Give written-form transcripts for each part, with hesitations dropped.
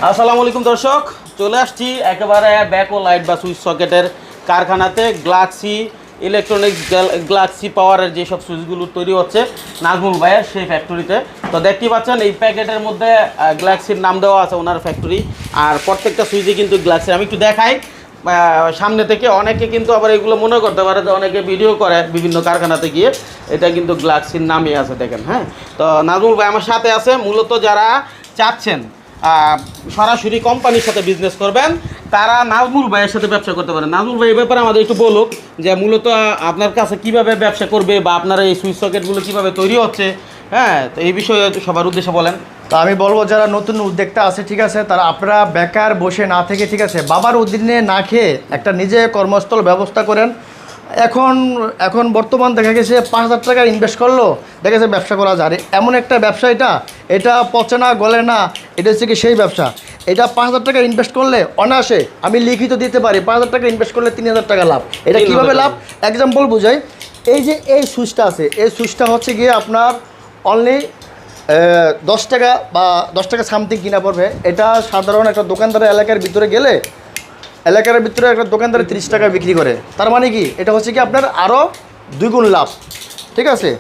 আসসালামু আলাইকুম দর্শক, চলে আসছি একেবারে ব্যাক ও লাইট বা সুইচ সকেটের কারখানাতে। গ্লাক্সি ইলেকট্রনিক্স গ্লাক্সি পাওয়ারের যেসব সুইচগুলো তৈরি হচ্ছে নাজমুল ভাইয়ের সেই ফ্যাক্টরিতে। তো দেখতেই পাচ্ছেন এই প্যাকেটের মধ্যে গ্লাক্সির নাম দেওয়া আছে ওনার ফ্যাক্টরি, আর প্রত্যেকটা সুইচে কিন্তু গ্লাক্সি। আমি একটু দেখাই সামনে থেকে। অনেকে কিন্তু আবার এগুলো মনে করতে পারে যে অনেকে ভিডিও করে বিভিন্ন কারখানাতে গিয়ে, এটা কিন্তু গ্লাক্সির নামই আছে দেখেন। হ্যাঁ, তো নাজমুল ভাই আমার সাথে আছে। মূলত যারা চাচ্ছেন সরাসরি কোম্পানির সাথে বিজনেস করবেন তারা নাজমুল ভাইয়ের সাথে ব্যবসা করতে পারেন। নাজমুল ভাই এই ব্যাপারে আমাদের একটু বলুক যে মূলত আপনার কাছে কিভাবে ব্যবসা করবে বা আপনার এই সুইচ সকেটগুলো কিভাবে তৈরি হচ্ছে। হ্যাঁ, তো এই বিষয়ে সবার উদ্দেশ্যে বলেন। তো আমি বলবো যারা নতুন উদ্যোক্তা আছে, ঠিক আছে, তারা আপনারা বেকার বসে না থেকে, ঠিক আছে, বাবার অধীনে না খেয়ে একটা নিজে কর্মস্থল ব্যবস্থা করেন। এখন বর্তমান দেখা গেছে 5,000 টাকা ইনভেস্ট করলো, দেখা গেছে ব্যবসা করা যায়। এমন একটা ব্যবসা, এটা পচে না গলে না, এটা হচ্ছে কি সেই ব্যবসা। এটা 5,000 টাকা ইনভেস্ট করলে অনায়াসে আমি লিখিত দিতে পারি 5,000 টাকা ইনভেস্ট করলে 3,000 টাকা লাভ। এটা কীভাবে লাভ এক্সাম্পল বুঝাই। এই যে এই সুইচটা আছে, এই সুইচটা হচ্ছে গিয়ে আপনার অনলি 10 টাকা বা 10 টাকা সামথিং কিনা পড়বে। এটা সাধারণ একটা দোকানদারের এলাকার ভিতরে গেলে একটা দোকানদারে 30 টাকা বিক্রি করে। তার মানে কি, এটা হচ্ছে কি আপনার আরও 2 গুণ লাভ। ঠিক আছে,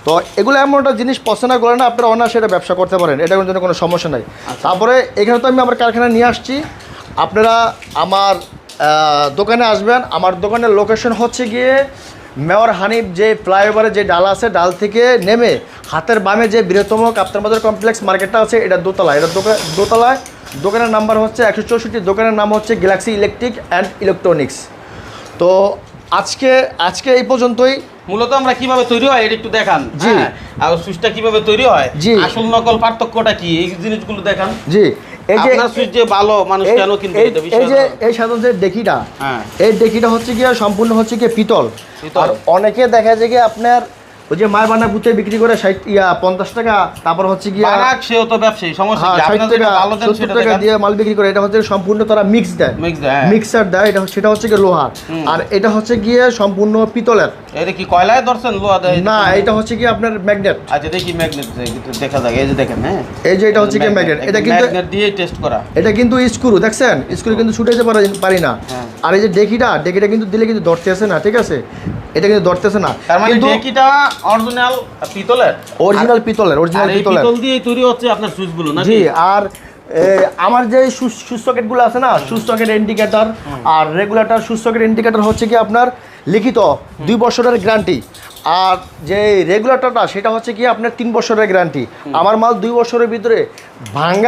তো এগুলো এমন একটা জিনিস পছন্দ করে না, আপনারা অনায়াসে এটা ব্যবসা করতে পারেন, এটা জন্য কোনো সমস্যা নাই। তারপরে এখানে তো আমি আমার কারখানা নিয়ে আসছি, আপনারা আমার দোকানে আসবেন। আমার দোকানের লোকেশন হচ্ছে গিয়ে মেয়র হানিফ যে ফ্লাইওভারে যে ডাল আছে, ডাল থেকে নেমে হাতের বামে যে বৃহত্তম কাপ্তান বাজার কমপ্লেক্স মার্কেটটা আছে, এটা দোতলায়। এটা দোতলায়। দোকানের নাম্বার হচ্ছে 164, দোকানের নাম হচ্ছে গ্যালাক্সি ইলেকট্রিক অ্যান্ড ইলেকট্রনিক্স। তো আজকে এই পর্যন্তই। মূলত আমরা কিভাবে তৈরি হয় এটা একটু দেখান। জি। আর সুইচটা কিভাবে তৈরি হয়, জি, আসল নকল পার্থক্যটা কি, এই জিনিসগুলো দেখান। জি, এই যে আপনার সুইচ যে ভালো, মানুষ কেন কিনবে এটা বিষয়। এই যে এই সাধারণ যে ডেকিটা, এই ডেকিটা হচ্ছে গিয়ে সম্পূর্ণ হচ্ছে গিয়ে পিতল। আর অনেকে দেখা যায় যে আপনার ওই যে মায় বানা পুঁতে বিক্রি করে 50 টাকা, তারপর হচ্ছে গিয়ে সেও তো ব্যবসায়ী, সমস্যা কি? 70 টাকা দিয়ে মাল বিক্রি করে। এটা হচ্ছে সম্পূর্ণ তারা মিক্সার দেয়, সেটা হচ্ছে গিয়ে লোহার, আর এটা হচ্ছে গিয়ে সম্পূর্ণ পিতলের। এটা কি কয়লায় ধরছেন, লোহা দেয় না, এটা হচ্ছে কি আপনার ম্যাগনেট। আচ্ছা দেখি ম্যাগনেট দেখা যায়, এই যে দেখেন। হ্যাঁ, এই যে এটা হচ্ছে কি ম্যাগনেট, এটা কিন্তু ম্যাগনেট দিয়ে টেস্ট করা। এটা কিন্তু স্ক্রু, দেখছেন স্ক্রু কিন্তু ছুটাইতে পারি না। আর এই যে ডেকিটা কিন্তু দিলে কিন্তু ধরতে আসে না, ঠিক আছে, এটা কিন্তু ধরতেছে না। তার মানে ডেকিটা অরিজিনাল পিতলের, পিতল দিয়ে তৈরি হচ্ছে আপনার সুইচগুলো নাকি? জি। আর আমার যে সুইচ সকেটগুলো আছে না, সুইচ সকেট ইন্ডিকেটর আর রেগুলেটর, সুইচ সকেট ইন্ডিকেটর হচ্ছে কি আপনার লিখিত 2 বছরের গ্যারান্টি। আর যে রেগুলেটরটা সেটা হচ্ছে কি আপনার 3 বছরের গ্যারান্টি। আমার মাল 2 বছরের ভিতরে ভাঙা